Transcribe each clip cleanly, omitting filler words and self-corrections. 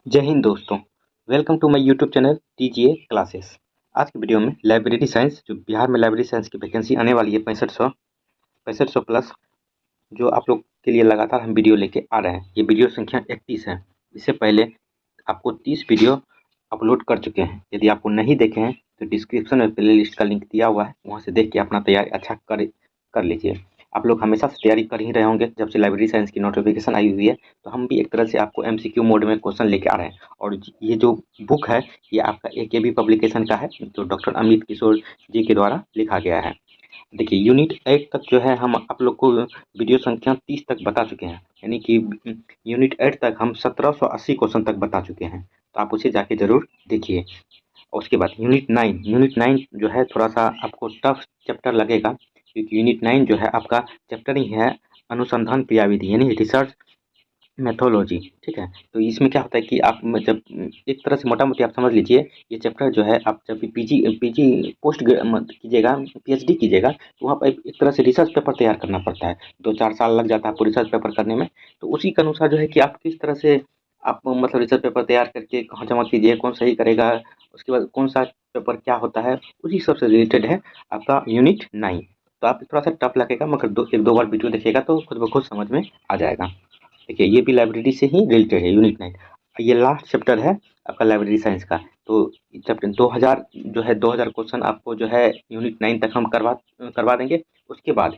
जय हिंद दोस्तों। Welcome to my YouTube channel TGA classes. आज की वीडियो में लाइब्रेरी साइंस, जो बिहार में लाइब्रेरी साइंस की वैकेंसी आने वाली है 6500 प्लस, जो आप लोग के लिए लगातार हम वीडियो लेके आ रहे हैं। ये वीडियो संख्या 31 है। इससे पहले आपको 30 वीडियो अपलोड कर चुके हैं। यदि आपको नहीं देखे हैं तो डिस्क्रिप्शन में प्ले लिस्ट का लिंक दिया हुआ है, वहाँ से देख के अपना तैयारी अच्छा कर लीजिए। आप लोग हमेशा से तैयारी कर ही रहे होंगे। जब से लाइब्रेरी साइंस की नोटिफिकेशन आई हुई है तो हम भी एक तरह से आपको एमसीक्यू मोड में क्वेश्चन लेके आ रहे हैं। और ये जो बुक है ये आपका AKB पब्लिकेशन का है, जो डॉक्टर अमित किशोर जी के द्वारा लिखा गया है। देखिए, यूनिट 8 तक जो है हम आप लोग को वीडियो संख्या 30 तक बता चुके हैं, यानी कि यूनिट 8 तक हम 1780 क्वेश्चन तक बता चुके हैं। तो आप उसे जाके ज़रूर देखिए। और उसके बाद यूनिट 9 जो है थोड़ा सा आपको टफ चैप्टर लगेगा, क्योंकि यूनिट 9 जो है आपका चैप्टर ही है अनुसंधान क्रियाविधि, यानी रिसर्च मेथोलॉजी। ठीक है, तो इसमें क्या होता है कि आप जब एक तरह से मोटा मोटी आप समझ लीजिए, ये चैप्टर जो है आप जब भी पीजी पीजी पोस्ट कीजिएगा, PhD कीजिएगा, तो वहाँ पर एक तरह से रिसर्च पेपर तैयार करना पड़ता है। 2-4 साल लग जाता है आपको रिसर्च पेपर करने में। तो उसी के अनुसार जो है कि आप किस तरह से आप मतलब रिसर्च पेपर तैयार करके कहाँ जमा कीजिए, कौन सही करेगा, उसके बाद कौन सा पेपर क्या होता है, उसी सबसे रिलेटेड है आपका यूनिट 9। तो आप थोड़ा सा टफ लगेगा, मगर एक दो बार वीडियो देखिएगा तो खुद ब खुद समझ में आ जाएगा। देखिए, ये भी लाइब्रेरी से ही रिलेटेड है, यूनिट 9। ये लास्ट चैप्टर है आपका लाइब्रेरी साइंस का। तो चैप्टर 2000 जो है 2000 क्वेश्चन आपको जो है यूनिट 9 तक हम करवा देंगे। उसके बाद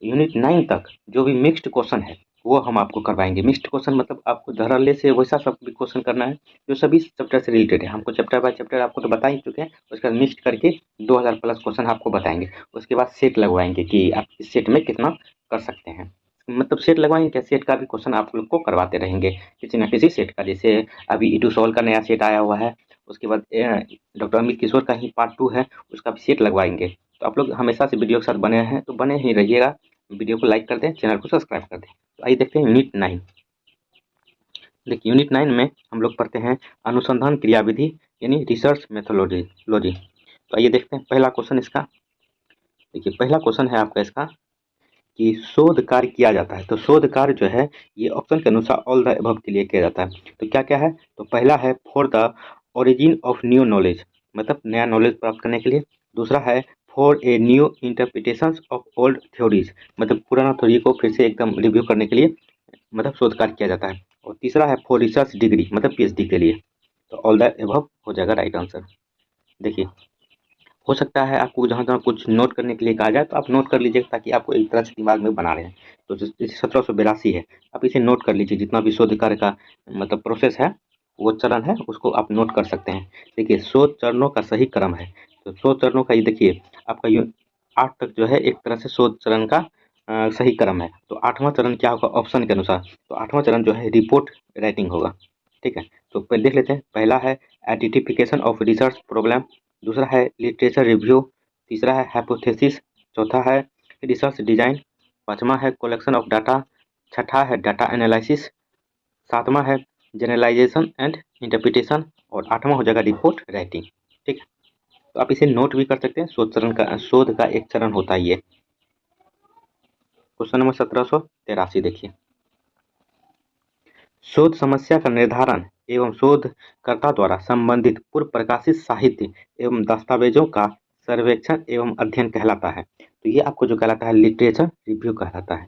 यूनिट 9 तक जो भी मिक्स्ड क्वेश्चन है वो हम आपको करवाएंगे। मिक्स्ड क्वेश्चन मतलब आपको धड़ल्ले से वैसा सब भी क्वेश्चन करना है जो सभी चैप्टर से रिलेटेड है। हमको चैप्टर बाय चैप्टर आपको तो बता ही चुके हैं, उसके बाद मिक्स करके 2000 प्लस क्वेश्चन आपको बताएंगे। उसके बाद सेट लगवाएंगे कि आप इस सेट में कितना कर सकते हैं। मतलब सेट लगवाएंगे क्या, सेट का भी क्वेश्चन आप लोग को करवाते रहेंगे किसी न किसी सेट का। जैसे अभी ईटूसॉल का नया सेट आया हुआ है, उसके बाद डॉक्टर अमित किशोर का ही पार्ट 2 है, उसका भी सेट लगवाएंगे। तो आप लोग हमेशा से वीडियो के साथ बने हैं तो बने ही रहिएगा। वीडियो को लाइक कर दें, चैनल को सब्सक्राइब कर दें। तो आइए देखते हैं यूनिट 9। देखिए, यूनिट 9 में हम लोग पढ़ते हैं अनुसंधान क्रियाविधि, यानी रिसर्च मेथोलॉजी। तो आइए देखते हैं पहला क्वेश्चन इसका। देखिए, पहला क्वेश्चन है आपका इसका कि शोध कार्य किया जाता है। तो शोध कार्य जो है ये ऑप्शन के अनुसार ऑल द अबव के लिए किया जाता है। तो क्या क्या है, तो पहला है for the origin of new knowledge, मतलब नया नॉलेज प्राप्त करने के लिए। दूसरा है for a new interpretation of old theories, मतलब पुराना थ्योरी को फिर से एकदम रिव्यू करने के लिए मतलब शोध कार्य किया जाता है। और तीसरा है फॉर रिसर्च डिग्री, मतलब PhD के लिए। तो ऑल द अबव हो जाएगा राइट आंसर। देखिए, हो सकता है आपको जहाँ-जहाँ कुछ नोट करने के लिए कहा जाए तो आप नोट कर लीजिए, ताकि आपको एक तरह से दिमाग में बना रहे हैं। तो जैसे 1782 है, आप इसे नोट कर लीजिए। जितना भी शोध कार्य का मतलब प्रोसेस है, वो चरण है, उसको आप नोट कर सकते हैं। देखिए, शोध चरणों का सही क्रम है। तो शोध चरणों का ये देखिए आपका 8 तक जो है एक तरह से शोध चरण का सही क्रम है। तो 8वां चरण क्या होगा ऑप्शन के अनुसार, तो 8वां चरण जो है रिपोर्ट राइटिंग होगा। ठीक है, तो पहले देख लेते हैं। पहला है आइडेंटिफिकेशन ऑफ रिसर्च प्रॉब्लम, दूसरा है लिटरेचर रिव्यू, तीसरा है हाइपोथेसिस, चौथा है रिसर्च डिजाइन, पांचवा है कलेक्शन ऑफ डाटा, छठा है डाटा एनालिसिस, सातवां है जनरलाइजेशन एंड इंटरप्रिटेशन, और आठवां हो जाएगा रिपोर्ट राइटिंग। ठीक है, तो आप इसे नोट भी कर सकते हैं। शोध का एक चरण होता है ये। क्वेश्चन नंबर 1783 देखिए, शोध समस्या का निर्धारण एवं शोधकर्ता द्वारा संबंधित पूर्व प्रकाशित साहित्य एवं दस्तावेजों का सर्वेक्षण एवं अध्ययन कहलाता है। तो ये आपको जो कहलाता है लिटरेचर रिव्यू कहलाता है।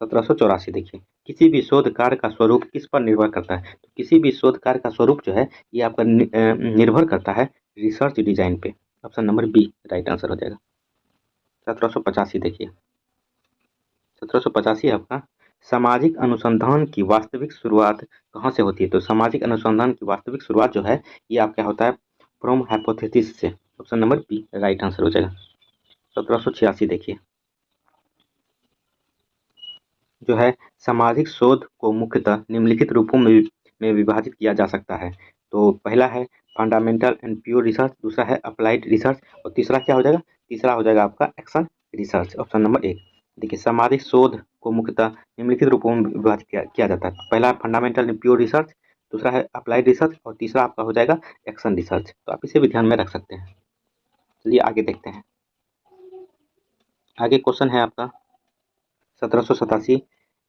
1784 देखिए, किसी भी शोध कार्य का स्वरूप किस पर निर्भर करता है। तो किसी भी शोध कार्य का स्वरूप जो है ये आपका निर्भर करता है रिसर्च डिजाइन पे। Option number B right answer हो जाएगा। 1785 देखिए, 1785 आपका सामाजिक अनुसंधान की वास्तविक शुरुआत कहाँ से होती है। तो सामाजिक अनुसंधान की वास्तविक शुरुआत जो है ये आपका होता है फ्रॉम हाइपोथेसिस से। Option number B right answer हो जाएगा। 1786 देखिए, जो है सामाजिक शोध को मुख्यतः निम्नलिखित रूपों में विभाजित किया जा सकता है। तो पहला है फंडामेंटल एंड प्योर रिसर्च, दूसरा है अप्लाइड रिसर्च, और तीसरा क्या हो जाएगा, तीसरा हो जाएगा आपका एक्शन रिसर्च। ऑप्शन नंबर एक। देखिए, सामाजिक शोध को मुख्यतः निम्नलिखित रूपों में विभाजित किया जाता है। पहला है फंडामेंटल एंड प्योर रिसर्च, दूसरा है अप्लाइड रिसर्च, और तीसरा आपका हो जाएगा एक्शन रिसर्च। तो आप इसे भी ध्यान में रख सकते हैं। चलिए आगे देखते हैं। आगे क्वेश्चन है आपका 1787,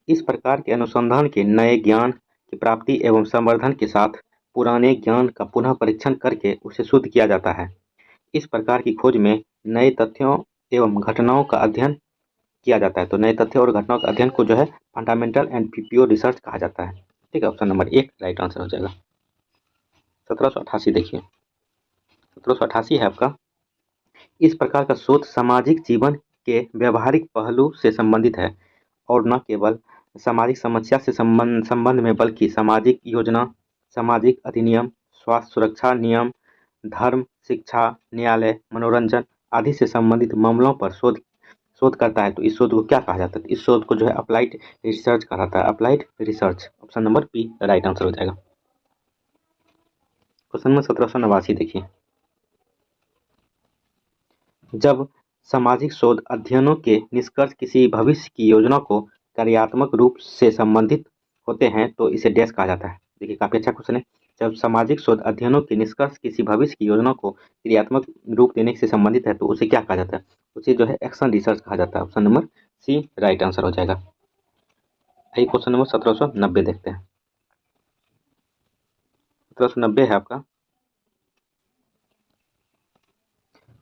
इस प्रकार के अनुसंधान के नए ज्ञान की प्राप्ति एवं संवर्धन के साथ पुराने ज्ञान का पुनः परीक्षण करके उसे शुद्ध किया जाता है। इस प्रकार की खोज में नए तथ्यों एवं घटनाओं का अध्ययन किया जाता है। तो नए तथ्यों और घटनाओं के अध्ययन को जो है फंडामेंटल एंड प्योर रिसर्च कहा जाता है। ठीक है, ऑप्शन नंबर 1 राइट आंसर हो जाएगा। 1788 देखिए, 1788 है आपका। इस प्रकार का शोध सामाजिक जीवन के व्यवहारिक पहलू से संबंधित है और न केवल सामाजिक समस्या से संबंध में बल्कि सामाजिक योजना, सामाजिक अधिनियम, स्वास्थ्य सुरक्षा नियम, धर्म, शिक्षा, न्यायालय, मनोरंजन आदि से संबंधित मामलों पर शोध करता है। तो इस शोध को क्या कहा जाता है? इस शोध को जो है अप्लाइड रिसर्च कहा जाता है। Applied research, option number B right answer हो जाएगा। क्वेश्चन नंबर 1789 देखिए, जब सामाजिक शोध अध्ययनों के निष्कर्ष किसी भविष्य की योजना को कार्यात्मक रूप से संबंधित होते हैं तो इसे डैश कहा जाता है। देखिए काफी अच्छा क्वेश्चन है। जब सामाजिक शोध अध्ययनों के निष्कर्ष किसी भविष्य की योजना को क्रियात्मक रूप देने से संबंधित है तो उसे क्या कहा जाता है? उसे जो है एक्शन रिसर्च कहा जाता है। Option number C right answer हो जाएगा। आइए क्वेश्चन नंबर 1790 देखते हैं। 1790 है आपका।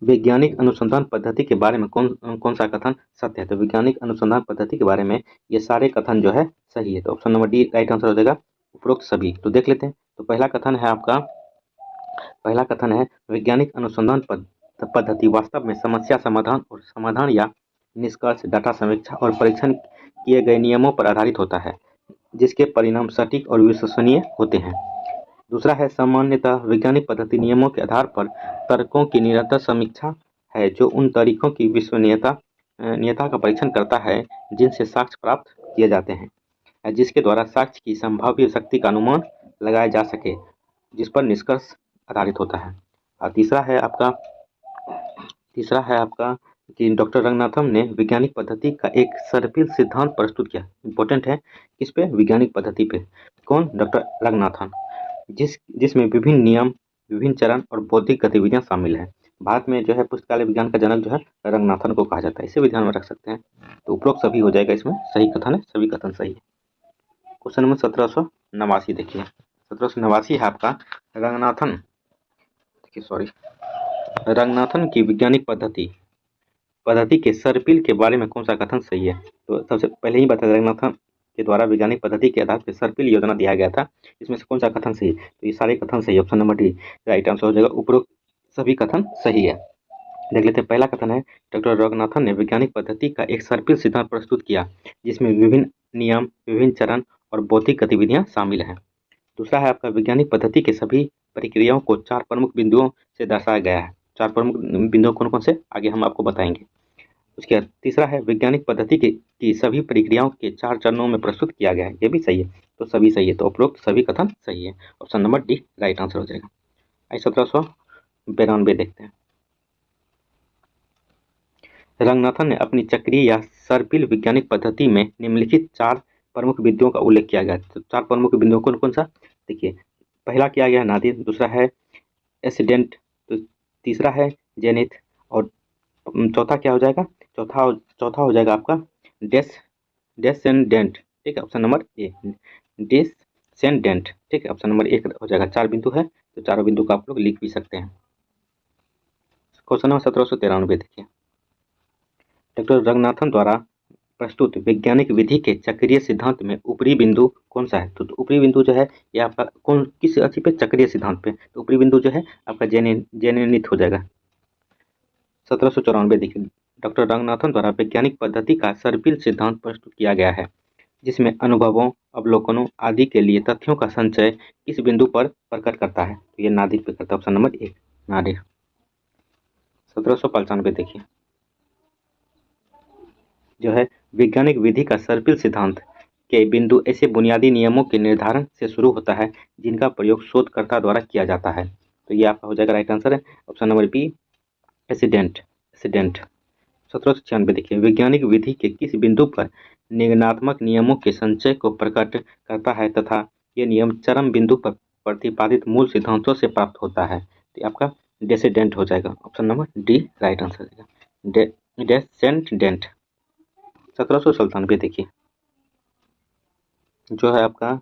वैज्ञानिक अनुसंधान पद्धति के बारे में कौन सा कथन सत्य है? तो वैज्ञानिक अनुसंधान पद्धति के बारे में ये सारे कथन जो है सही है। तो option number D right answer हो जाएगा, उपरोक्त सभी। तो देख लेते हैं। तो पहला कथन है आपका, पहला कथन है वैज्ञानिक अनुसंधान पद्धति वास्तव में समस्या समाधान या निष्कर्ष, डाटा समीक्षा और परीक्षण किए गए नियमों पर आधारित होता है जिसके परिणाम सटीक और विश्वसनीय होते हैं। दूसरा है सामान्यतः वैज्ञानिक पद्धति नियमों के आधार पर तर्कों की निरंतर समीक्षा है जो उन तरीकों की नियता का परीक्षण करता है जिनसे साक्ष्य प्राप्त किए जाते हैं, जिसके द्वारा साक्ष्य की संभाव्य शक्ति का अनुमान लगाया जा सके, जिस पर निष्कर्ष आधारित होता है। और तीसरा है आपका कि डॉक्टर रंगनाथन ने वैज्ञानिक पद्धति का एक सर्पिल सिद्धांत प्रस्तुत किया। इंपॉर्टेंट है किस पे? वैज्ञानिक पद्धति पे। कौन? डॉक्टर रंगनाथन, जिसमें विभिन्न नियम, विभिन्न चरण और बौद्धिक गतिविधियां शामिल हैं। भारत में जो है पुस्तकालय विज्ञान का जनक जो है रंगनाथन को कहा जाता है। इसे भी ध्यान में रख सकते हैं। तो उपरोक्त सभी हो जाएगा, इसमें सही कथन है, सभी कथन सही है। क्वेश्चन नंबर 1789 देखिए, 1789 है आपका। रंगनाथन की वैज्ञानिक पद्धति के सर्पिल के बारे में कौन सा कथन सही है? तो सबसे पहले ही बता, रंगनाथन के द्वारा वैज्ञानिक पद्धति के आधार पर सर्पिल योजना दिया गया था। इसमें से कौन सा कथन सही है? तो ये सारे कथन सही है। Option number D right answer हो जाएगा, उपरोक्त सभी कथन सही है। देख लेते हैं। पहला कथन है डॉक्टर रंगनाथन ने वैज्ञानिक पद्धति का एक सर्पिल सिद्धांत प्रस्तुत किया जिसमें विभिन्न नियम, विभिन्न चरण और बौद्धिक गतिविधियां शामिल हैं। दूसरा है आपका वैज्ञानिक पद्धति के सभी प्रक्रियाओं को 4 प्रमुख बिंदुओं से दर्शाया गया है। 4 प्रमुख बिंदु कौन कौन से आगे हम आपको बताएंगे। उसके बाद तीसरा है वैज्ञानिक पद्धति की सभी प्रक्रियाओं के 4 चरणों में प्रस्तुत किया गया है। ये भी सही है। तो सभी सही है। तो उपरोक्त सभी कथन सही है। Option number D right answer हो जाएगा। आई 1792 देखते हैं। रंगनाथन ने अपनी चक्रीय या सर्पिल वैज्ञानिक पद्धति में निम्नलिखित 4 प्रमुख बिंदुओं का उल्लेख किया गया। तो 4 प्रमुख बिंदुओं कौन कौन सा? देखिए, पहला किया गया नादिर, दूसरा है एसिडेंट, तो तीसरा है जेनिथ और चौथा क्या हो जाएगा? चौथा हो जाएगा आपका डेसेंडेंट। ठीक है, ऑप्शन नंबर ए डेसेंडेंट। ठीक है, ऑप्शन नंबर 1 हो जाएगा। 4 बिंदु है तो चारों बिंदु को आप लोग लिख भी सकते हैं। क्वेश्चन नंबर 1793 देखिए, डॉक्टर रंगनाथन द्वारा प्रस्तुत वैज्ञानिक विधि के चक्रीय सिद्धांत में ऊपरी बिंदु कौन सा है? तो ऊपरी बिंदु जो है ये आपका किस अच्छी पे? चक्रीय सिद्धांत पे। तो ऊपरी बिंदु जो है आपका जेनेनिथ हो जाएगा। 1794 देखिए, डॉक्टर रंगनाथन द्वारा वैज्ञानिक पद्धति का सर्पिल सिद्धांत प्रस्तुत किया गया है जिसमें अनुभवों, अवलोकनों आदि के लिए तथ्यों का संचय किस बिंदु पर प्रकट करता है? तो ये नादिर पे करता है। Option number 1 Nadir. 1795 देखिए, जो है वैज्ञानिक विधि का सर्पिल सिद्धांत के बिंदु ऐसे बुनियादी नियमों के निर्धारण से शुरू होता है जिनका प्रयोग शोधकर्ता द्वारा किया जाता है। तो ये आपका हो जाएगा राइट आंसर है। Option number B accident. 1796 देखिए, वैज्ञानिक विधि के किस बिंदु पर निर्णयात्मक नियमों के संचय को प्रकट करता है तथा ये नियम चरम बिंदु पर प्रतिपादित मूल सिद्धांतों से प्राप्त होता है? तो आपका डेसेडेंट हो जाएगा। Option number D right answer है, डेसेंडेंट। 1797 देखिए, जो है आपका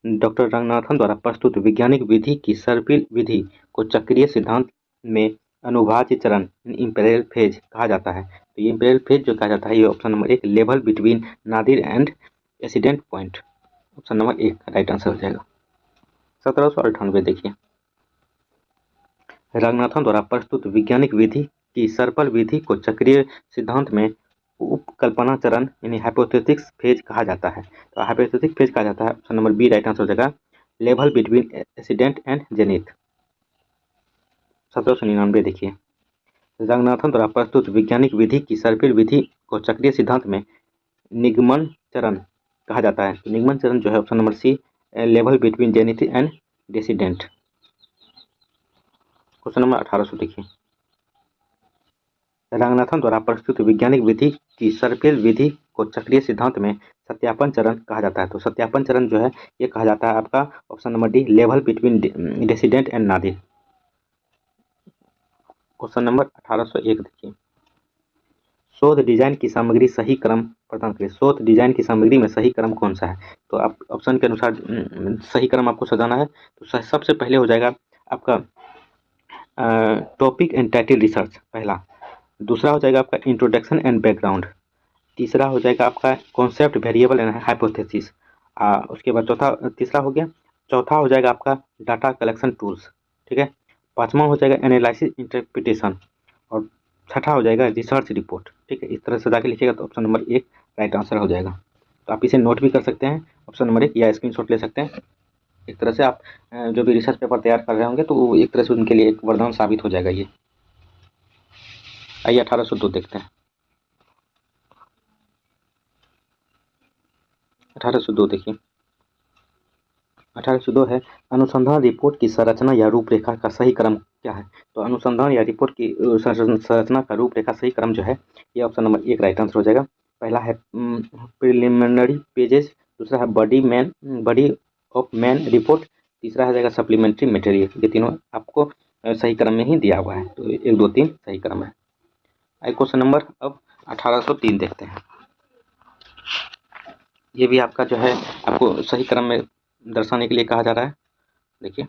डॉक्टर रंगनाथन द्वारा प्रस्तुत वैज्ञानिक विधि की सर्पिल विधि को चक्रीय सिद्धांत में अनुभाज्य चरण इंपेरियल फेज कहा जाता है। तो ये इंपेरियल फेज जो कहा जाता है, ये option number 1 level between Nadir and assistant point, option number 1 right answer हो जाएगा। 1798 देखिए, रंगनाथन द्वारा प्रस्तुत वैज्ञानिक विधि की सर्पल विधि को चक्रीय सिद्धांत में उपकल्पना चरण यानी हाइपोथेटिक्स फेज कहा जाता है। तो हाइपोथेटिक फेज कहा जाता है, option number B right answer हो जाएगा, level between accident and zenith. 1799 देखिए, रंगनाथन द्वारा प्रस्तुत वैज्ञानिक विधि की सर्पिल विधि को चक्रीय सिद्धांत में निगमन चरण कहा जाता है। तो निगमन चरण जो है option number C level between zenith and descendant. Question number 1800 देखिए, रंगनाथन द्वारा प्रस्तुत वैज्ञानिक विधि की सर्पिल विधि को चक्रीय सिद्धांत में सत्यापन चरण कहा जाता है। तो सत्यापन चरण जो है ये कहा जाता है आपका option number D level between descendant and nadir. Question number 1801 देखिए, शोध डिजाइन की सामग्री सही क्रम प्रदान करें। शोध डिजाइन की सामग्री में सही क्रम कौन सा है? तो आप ऑप्शन के अनुसार सही क्रम आपको सजाना है। तो सबसे पहले हो जाएगा आपका टॉपिक एंड टाइटल रिसर्च पहला, दूसरा हो जाएगा आपका इंट्रोडक्शन एंड बैकग्राउंड, तीसरा हो जाएगा आपका कॉन्सेप्ट वेरिएबल एंड हाइपोथेसिस, उसके बाद तीसरा हो गया, चौथा हो जाएगा आपका डाटा कलेक्शन टूल्स, ठीक है, पांचवा हो जाएगा एनालिसिस इंटरप्रिटेशन, और छठा हो जाएगा रिसर्च रिपोर्ट। ठीक है, इस तरह से जाके लिखिएगा तो ऑप्शन नंबर 1 राइट आंसर हो जाएगा। तो आप इसे नोट भी कर सकते हैं ऑप्शन नंबर 1 या स्क्रीनशॉट ले सकते हैं। एक तरह से आप जो भी रिसर्च पेपर तैयार कर रहे होंगे तो एक तरह से उनके लिए एक वरदान साबित हो जाएगा ये। आइए 1802 देखते हैं। 1802 देखिए, 1802 है अनुसंधान रिपोर्ट की संरचना या रूपरेखा का सही क्रम क्या है? तो अनुसंधान या रिपोर्ट की संरचना का रूपरेखा सही क्रम जो है ये ऑप्शन नंबर 1 राइट आंसर हो जाएगा। पहला है प्रिलिमिनरी पेजेस, दूसरा है बॉडी ऑफ मैन रिपोर्ट, तीसरा हो जाएगा सप्लीमेंट्री मटेरियल। ये तीनों आपको सही क्रम में ही दिया हुआ है, तो 1 2 3 सही क्रम है। क्वेश्चन नंबर अब 1803 देखते हैं। ये भी आपका जो है आपको सही क्रम में दर्शाने के लिए कहा जा रहा है। देखिए,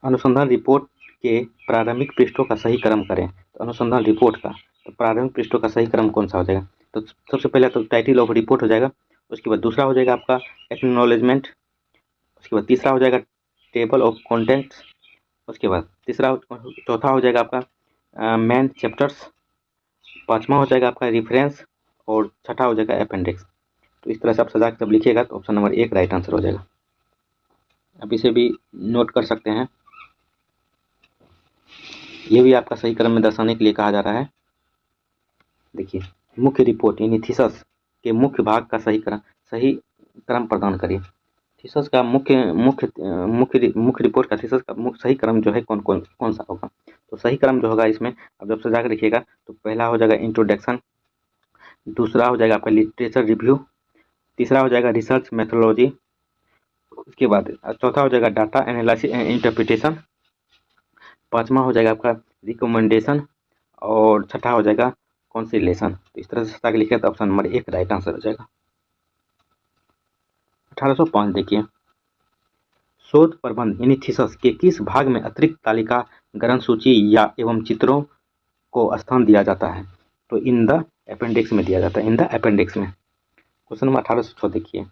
अनुसंधान रिपोर्ट के प्रारंभिक पृष्ठों का सही क्रम करें। तो अनुसंधान रिपोर्ट का तो प्रारंभिक पृष्ठों का सही क्रम कौन सा हो जाएगा? तो सबसे पहले तो टाइटल ऑफ रिपोर्ट हो जाएगा, उसके बाद दूसरा हो जाएगा आपका एक्नॉलेजमेंट, उसके बाद तीसरा हो जाएगा टेबल ऑफ कॉन्टेंट्स, उसके बाद चौथा हो जाएगा आपका मेन चैप्टर्स, पांचवा हो जाएगा आपका रेफरेंस, और छठा हो जाएगा अपेंडिक्स। तो इस तरह से आप सजा के जब लिखिएगा तो ऑप्शन नंबर 1 राइट आंसर हो जाएगा। आप इसे भी नोट कर सकते हैं, ये भी आपका सही क्रम में दर्शाने के लिए कहा जा रहा है। देखिए, मुख्य रिपोर्ट यानी थीसिस के मुख्य भाग का सही क्रम प्रदान करिए। थीसिस का मुख्य रिपोर्ट का थीसिस का सही क्रम जो है कौन सा होगा? तो सही क्रम जो होगा इसमें अब जब सजा कर लिखिएगा तो पहला हो जाएगा इंट्रोडक्शन, दूसरा हो जाएगा आपका लिटरेचर रिव्यू, तीसरा हो जाएगा रिसर्च मेथोडोलॉजी, उसके बाद चौथा हो जाएगा डाटा एनालिसिस एंड इंटरप्रिटेशन, पांचवा हो जाएगा आपका रिकमेंडेशन, और छठा हो जाएगा कॉन्सिलेशन। तो इस तरह से सजा के लिखिएगा तो ऑप्शन नंबर 1 राइट आंसर हो जाएगा। 1805 देखिए, शोध प्रबंध यानी थीसिस के किस भाग में अतिरिक्त तालिका ग्रंथ सूची या एवं चित्रों को स्थान दिया जाता है? तो इन द अपेंडिक्स में दिया जाता है, इन द अपेंडिक्स में। क्वेश्चन नंबर 1806 देखिए,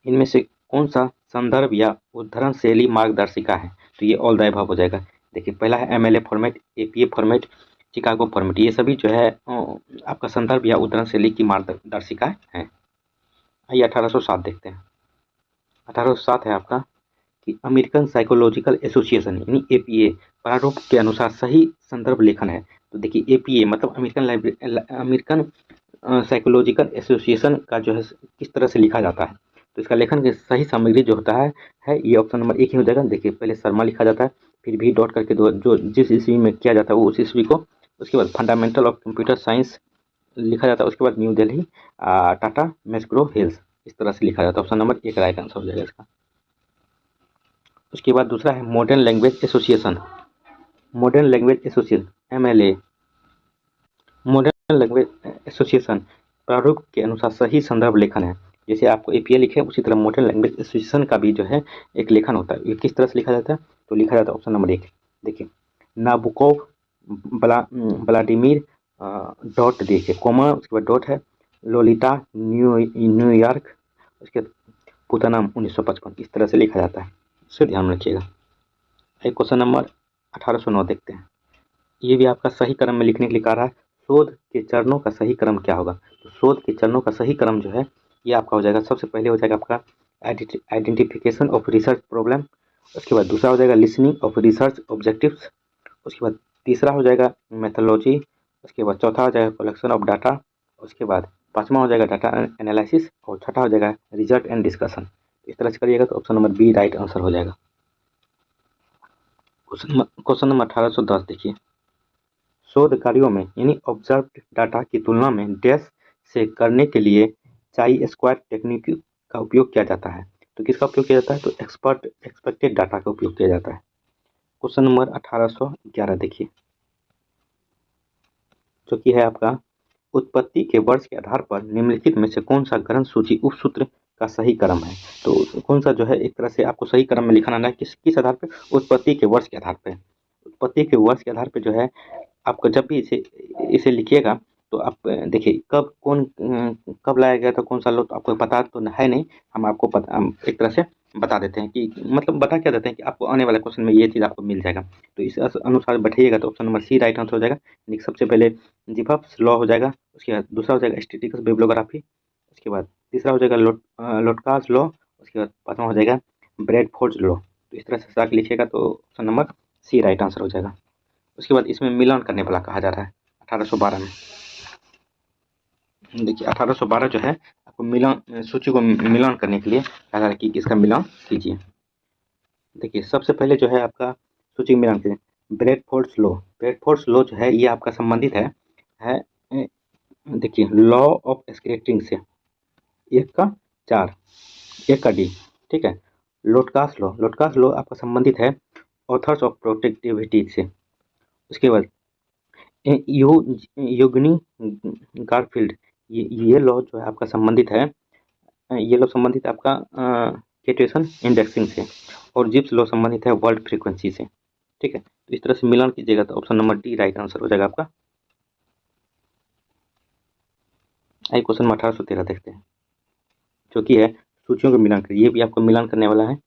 इनमें से कौन सा संदर्भ या उद्धरण शैली मार्गदर्शिका है? तो ये ऑल द अबव हो जाएगा। देखिए, पहला है MLA format, APA format, Chicago format, ये सभी जो है आपका संदर्भ या उद्धरण शैली की मार्गदर्शिका है। आइए 1807 देखते हैं। 1807 है आपका कि अमेरिकन साइकोलॉजिकल एसोसिएशन यानी एपीए प्रारूप के अनुसार सही संदर्भ लेखन है। तो देखिए, एपीए मतलब अमेरिकन साइकोलॉजिकल एसोसिएशन का जो है किस तरह से लिखा जाता है? तो इसका लेखन की सही सामग्री जो होता है ये ऑप्शन नंबर 1 ही हो जाएगा। देखिए, पहले शर्मा लिखा जाता है, फिर भी डॉट करके जो जिस ईस्वी में किया जाता है वो उस ईस्वी को, उसके बाद फंडामेंटल ऑफ कंप्यूटर साइंस लिखा जाता है, उसके बाद न्यू दिल्ली टाटा मैक्ग्रो हिल्स, इस तरह से लिखा जाता है। ऑप्शन नंबर 1 राइट आंसर हो जाएगा इसका। उसके बाद दूसरा है modern language association, modern language association MLA, modern language association प्रारूप के अनुसार सही संदर्भ लेखन है। जैसे आपको एपीआई लिखे उसी तरह मॉडर्न लैंग्वेज एसोसिएशन का भी जो है एक लेखन होता है। ये किस तरह से लिखा जाता है? तो लिखा जाता है ऑप्शन नंबर 1। देखिए, नाबुकोव व्लादिमीर डॉट देखिए कोमा, उसके बाद डॉट है, लोलिता न्यूयॉर्क, उसके बाद पूतनाम 1955, इस तरह से लिखा जाता है, इसे ध्यान में रखिएगा। एक क्वेश्चन नंबर 1809 देखते हैं। ये भी आपका सही क्रम में लिखने के लिए कह रहा है, शोध के चरणों का सही क्रम क्या होगा? तो शोध के चरणों का सही क्रम जो है ये आपका हो जाएगा, सबसे पहले हो जाएगा आपका आइडेंटिफिकेशन ऑफ रिसर्च प्रॉब्लम, उसके बाद दूसरा हो जाएगा लिसनिंग ऑफ रिसर्च ऑब्जेक्टिव्स, उसके बाद तीसरा हो जाएगा मेथोलॉजी, उसके बाद चौथा हो जाएगा कलेक्शन ऑफ डाटा, उसके बाद पांचवा हो जाएगा डाटा एनालिसिस, और छठा हो जाएगा रिजल्ट एंड डिस्कशन। इस तरह से करिएगा तो option number B right answer हो जाएगा। क्वेश्चन नंबर 1810 देखिए, शोध कार्यों में यानी ऑब्जर्व्ड डाटा की तुलना में डैश से करने के लिए चाई स्क्वायर टेक्निक का उपयोग किया जाता है। तो किसका उपयोग किया जाता है? तो एक्सपेक्टेड डाटा का उपयोग किया जाता है। क्वेश्चन नंबर 1811 देखिए, जो कि है आपका, उत्पत्ति के वर्ष के आधार पर निम्नलिखित में से कौन सा ग्रंथ सूची उपसूत्र का सही क्रम है? तो कौन सा जो है एक तरह से आपको सही क्रम में लिखना है, किस किस आधार पर? उत्पत्ति के वर्ष के आधार पर। उत्पत्ति के वर्ष के आधार पर जो है आपको जब भी इसे इसे लिखिएगा तो आप देखिए कब लाया गया था, कौन सा लोग, तो आपको पता तो है नहीं, हम आपको हम एक तरह से बता देते हैं कि मतलब बता क्या देते हैं कि आपको आने वाले क्वेश्चन में ये चीज़ आपको मिल जाएगा, तो इस अनुसार बैठिएगा तो option number C right answer हो जाएगा। यानी सबसे पहले जिभफ्स लॉ हो जाएगा, उसके बाद दूसरा हो जाएगा स्टैटिस्टिक्स बिब्लियोग्राफी, उसके बाद तीसरा हो जाएगा लोटकास लॉ, उसके बाद पाँचवा हो जाएगा ब्रैडफोर्ड लॉ। तो इस तरह से साथ लिखिएगा तो option number C right answer हो जाएगा। उसके बाद इसमें मिलान करने वाला कहा जा रहा है 1812 में। देखिए 1812 जो है आपको मिलान सूची को मिलान करने के लिए कहा जा रहा है कि इसका मिलान कीजिए। देखिए सबसे पहले जो है आपका सूची मिलान कीजिए ब्रैडफोर्ड लॉ जो है ये आपका संबंधित है देखिए लॉ ऑफ स्केटिंग से, एक का 4, एक का डी, ठीक है। लोटकास लॉ आपका संबंधित है ऑथर्स ऑफ प्रोडक्टिविटी से। उसके बाद युगनी गारफील्ड, ये लॉ जो है आपका संबंधित है, ये लॉ संबंधित है आपका कैटेशन इंडेक्सिंग से, और जिप्स लॉ संबंधित है वर्ल्ड फ्रीक्वेंसी से, ठीक है। तो इस तरह से मिलान कीजिएगा तो option number D right answer हो जाएगा आपका। आइए क्वेश्चन नंबर 1813 देखते हैं, जो कि है सूचियों का मिलान करिए। ये भी आपको मिलान करने वाला है।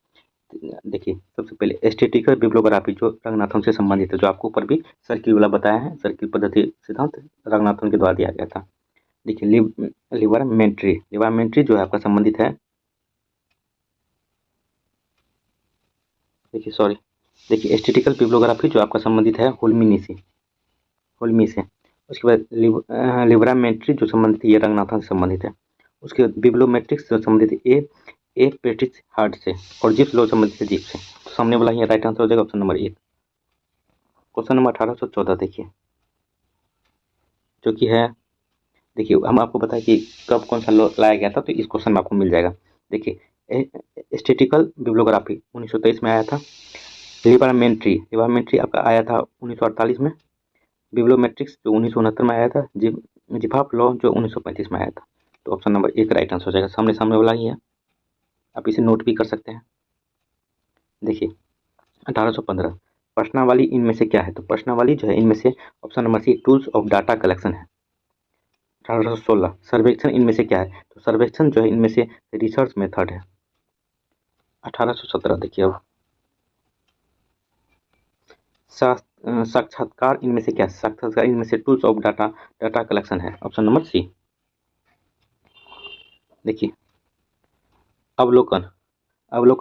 देखिए सबसे पहले स्टैटिस्टिकल बिब्लियोग्राफी जो रंगनाथन से संबंधित है, जो आपको ऊपर भी सर्किल वाला बताया है, सर्किल पद्धति सिद्धांत रंगनाथन के द्वारा दिया गया था। देखिए लिवरमेंट्री जो है आपका संबंधित है, देखिए स्टैटिस्टिकल बिब्लियोग्राफी जो आपका संबंधित है होल्मी से। उसके बाद लिवरमेंट्री जो संबंधित है ये रंगनाथन से संबंधित है। उसके बाद बिब्लियोमेट्रिक्स जो संबंधित है ए पेटिस हार्ट से, और जिप्स लॉ संबंधित है जिप से। तो सामने वाला ये राइट आंसर हो जाएगा ऑप्शन नंबर 1। क्वेश्चन नंबर 1814 देखिए, जो कि है, देखिए हम आपको बताएं कि कब कौन सा लॉ लाया गया था, तो इस क्वेश्चन में आपको मिल जाएगा। देखिए स्टैटिस्टिकल बिब्लियोग्राफी 1923 में आया था। लिवरमेंट्री आपका आया था 1948 में। बिब्लियोमेट्रिक्स जो 1969 में आया था। जिफाफ लॉ जो 1935 में आया था। तो ऑप्शन नंबर 1 राइट आंसर हो जाएगा, सामने वाला ही है, आप इसे नोट भी कर सकते हैं। देखिए 1815 प्रश्नावली इनमें से क्या है? तो प्रश्नावली जो है इनमें से option number C tools of data collection है। 1816 सर्वेक्षण इनमें से क्या है? तो सर्वेक्षण जो है इनमें से रिसर्च मेथड है। 1817 देखिए, अब साक्षात्कार इनमें से क्या है? साक्षात्कार इनमें से टूल्स ऑफ डाटा कलेक्शन है, ऑप्शन नंबर सी। देखिए अवलोकन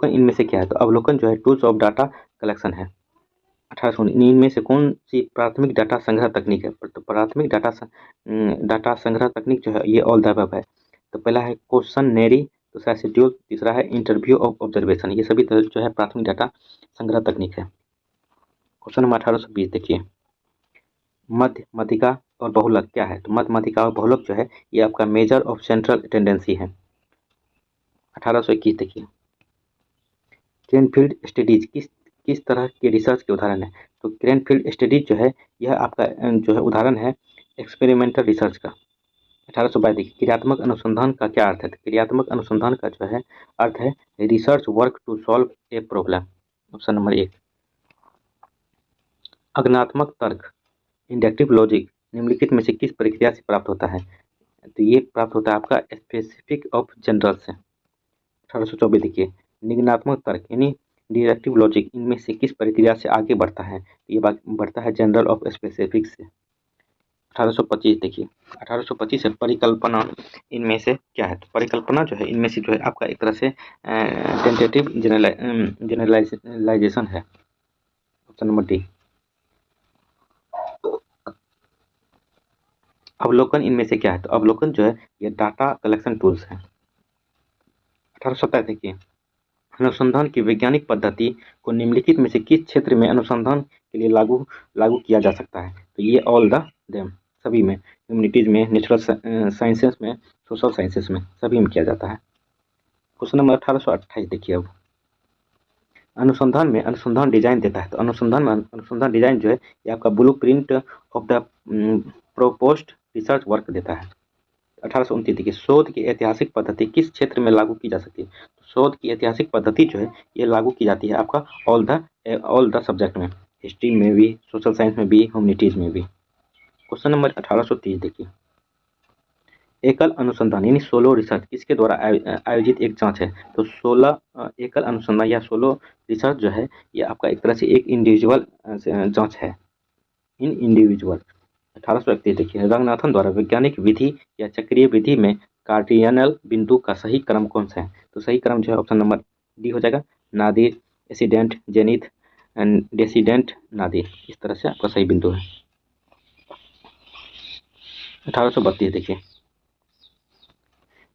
इनमें से क्या है? तो अवलोकन जो है टूल्स ऑफ डाटा कलेक्शन है। 1819 इनमें से कौन सी प्राथमिक डाटा संग्रह तकनीक है? तो प्राथमिक डाटा संग्रह तकनीक जो है ये ऑल द अबव है। तो पहला है क्वेश्चनरी, दूसरा शेड्यूल, तीसरा है इंटरव्यू ऑफ ऑब्जर्वेशन। ये सभी जो है प्राथमिक डाटा संग्रह तकनीक है। क्वेश्चन नंबर 1820 देखिए, मध्य माध्यिका और बहुलक क्या है? तो मध्य माध्यिका और बहुलक जो है ये आपका मेजर ऑफ सेंट्रल टेंडेंसी है। 1821 देखिए, क्रेनफील्ड स्टडीज किस तरह के रिसर्च के उदाहरण है? तो क्रेनफील्ड स्टडीज जो है यह आपका जो है उदाहरण है एक्सपेरिमेंटल रिसर्च का। 1822 देखिए, क्रियात्मक अनुसंधान का क्या अर्थ है? तो क्रियात्मक अनुसंधान का जो है अर्थ है research work to solve a problem. Option number 1। अज्ञानात्मक तर्क इंडक्टिव लॉजिक निम्नलिखित में से किस प्रक्रिया से प्राप्त होता है? तो ये प्राप्त होता है आपका स्पेसिफिक ऑफ जनरल से। 1824 देखिए, निगमनात्मक तर्क यानी डिडक्टिव लॉजिक इनमें से किस प्रक्रिया से आगे बढ़ता है? ये बढ़ता है जनरल ऑफ स्पेसिफिक से। 1825 देखिए, 1825 है परिकल्पना इनमें से क्या है? तो परिकल्पना जो है इनमें से जो है आपका एक तरह से टेंटेटिव जनरलाइजेशन है। Option number D. अवलोकन इनमें से क्या है? तो अवलोकन जो है ये डाटा कलेक्शन टूल्स है। 1827 देखिए, अनुसंधान की वैज्ञानिक पद्धति को निम्नलिखित में से किस क्षेत्र में अनुसंधान के लिए लागू लागू किया जा सकता है? तो ये ऑल द देम सभी में, ह्यूमैनिटीज में, नेचुरल साइंसेस में, सोशल साइंसेस में, सभी में किया जाता है। क्वेश्चन नंबर 1828 देखिए, अब अनुसंधान में अनुसंधान डिजाइन देता है। तो अनुसंधान में अनुसंधान डिजाइन जो है ये आपका blueprint of the proposed research work देता है। 1829 देखिए, शोध की ऐतिहासिक पद्धति किस क्षेत्र में लागू की जा सकती है? तो शोध की ऐतिहासिक पद्धति जो है ये लागू की जाती है आपका ऑल द सब्जेक्ट में, हिस्ट्री में भी, सोशल साइंस में भी, ह्यूमैनिटीज में भी। क्वेश्चन नंबर 1830 देखिए, एकल अनुसंधान यानी सोलो रिसर्च किसके द्वारा आयोजित एक जांच है? तो 16 एकल अनुसंधान या सोलो रिसर्च जो है ये आपका एक तरह से एक इंडिविजुअल जांच है, इन इंडिविजुअल। 1831 देखिए, रंगनाथन द्वारा वैज्ञानिक विधि या चक्रीय विधि में कार्डिनल बिंदु का सही क्रम कौन सा है? तो सही क्रम जो है ऑप्शन नंबर डी हो जाएगा, nadir, ascendant, zenith and descendant, nadir, इस तरह से आपका सही बिंदु है। 1832 देखिए,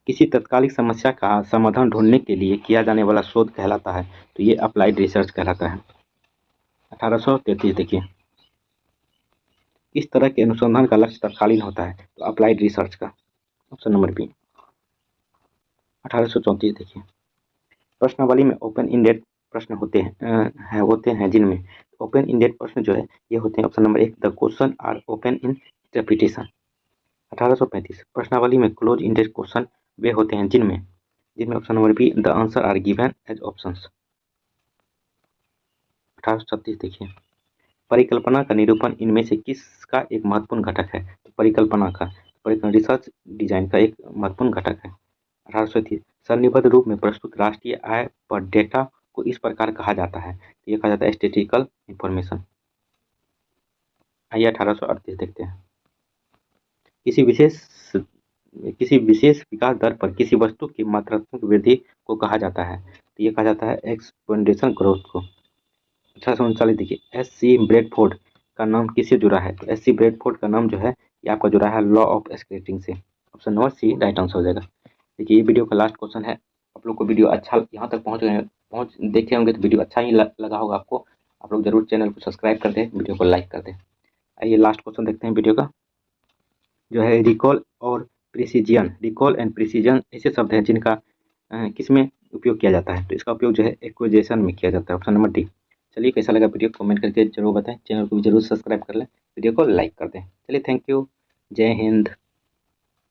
किसी तत्कालिक समस्या का समाधान ढूंढने के लिए किया जाने वाला शोध कहलाता है? तो ये अप्लाइड रिसर्च कहलाता है। 1833 देखिए, किस तरह के अनुसंधान का लक्ष्य तत्कालीन होता है? तो अप्लाइड रिसर्च का। Option number B. 1834 देखिए, प्रश्नावली में ओपन इंडेड प्रश्न होते हैं जिनमें ओपन इंडेड प्रश्न जो है ये होते हैं। Option number 1, the question are open in interpretation. 1835 प्रश्नावली में क्लोज इंडेड क्वेश्चन वे होते हैं जिनमें जिनमें option number B, the answer are given as options. 1836 देखिए, परिकल्पना का निरूपण इनमें से किसका एक महत्वपूर्ण घटक है? तो परिकल्पना का रिसर्च डिजाइन का एक महत्वपूर्ण घटक है। 1830 सारणीबद्ध रूप में प्रस्तुत राष्ट्रीय आय पर डेटा को इस प्रकार कहा जाता है? तो ये कहा जाता है स्टैटिस्टिकल इंफॉर्मेशन। आइए 1838 देखते हैं, किसी विशेष विकास दर पर किसी वस्तु की मात्रात्मक वृद्धि को कहा जाता है? तो ये कहा जाता है एक्सपोनेंशियल ग्रोथ को। 1839 देखिए, एस.सी. ब्रैडफोर्ड का नाम किससे जुड़ा है? तो एस.सी. ब्रैडफोर्ड का नाम जो है ये आपका जुड़ा है लॉ ऑफ स्केटिंग से। Option number C right answer हो जाएगा। देखिए, ये वीडियो का लास्ट क्वेश्चन है। आप लोग को वीडियो अच्छा यहाँ तक पहुँच देखे होंगे तो वीडियो अच्छा ही लगा होगा आपको। आप लोग जरूर चैनल को सब्सक्राइब कर दें, वीडियो को लाइक कर दें। आइए लास्ट क्वेश्चन देखते हैं वीडियो का, जो है रिकॉल और प्रिसीजन। रिकॉल एंड प्रिसीजन ऐसे शब्द हैं जिनका किस में उपयोग किया जाता है? तो इसका उपयोग जो है एक्विजिशन में किया जाता है। Option number D. चलिए, कैसा लगा वीडियो कमेंट करके जरूर बताएं, चैनल को भी जरूर सब्सक्राइब कर लें, वीडियो को लाइक कर दें। चलिए, थैंक यू, जय हिंद।